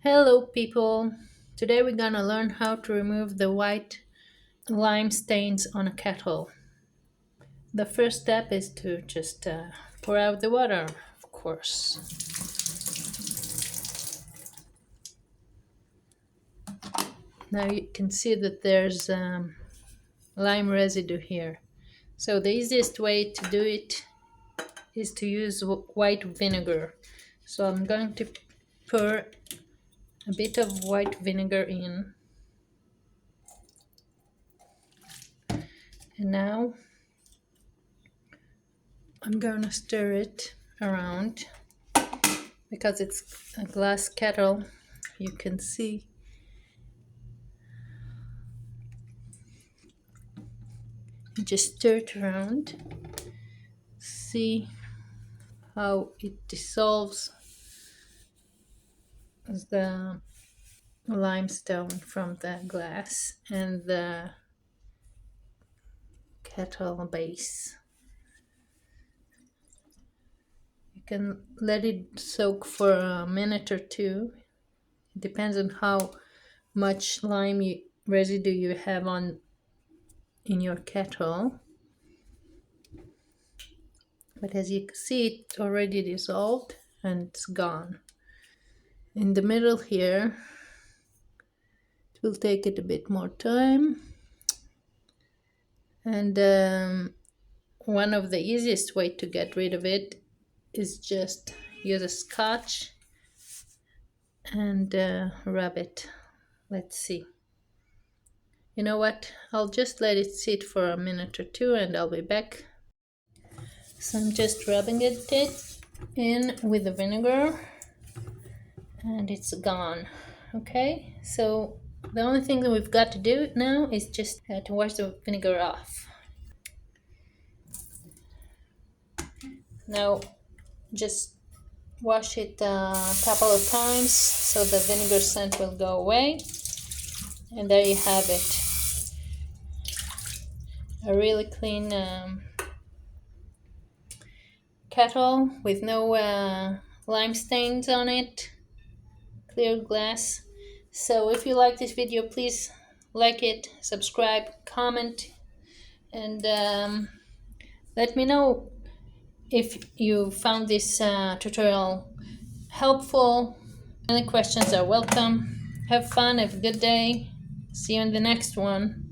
Hello people! Today we're gonna learn how to remove the white lime stains on a kettle. The first step is to just pour out the water, of course. Now you can see that there's lime residue here. So the easiest way to do it is to use white vinegar. So I'm going to pour a bit of white vinegar in. And now I'm gonna stir it around because it's a glass kettle. You can see you just stir it around, see how it dissolves the limestone from the glass and the kettle base. You can let it soak for a minute or two. It depends on how much lime residue you have in your kettle. But as you can see, it already dissolved and it's gone. In the middle here, it will take it a bit more time. And one of the easiest way to get rid of it is just use a scotch and rub it. Let's see. You know what? I'll just let it sit for a minute or two and I'll be back. So I'm just rubbing it in with the vinegar and it's gone. Okay, so the only thing that we've got to do now is just to wash the vinegar off. Now just wash it a couple of times so the vinegar scent will go away, and there you have it, a really clean kettle with no lime stains on it, clear glass. So if you like this video, please like it, subscribe, comment, and let me know if you found this tutorial helpful. Any questions are welcome. Have fun, have a good day. See you in the next one.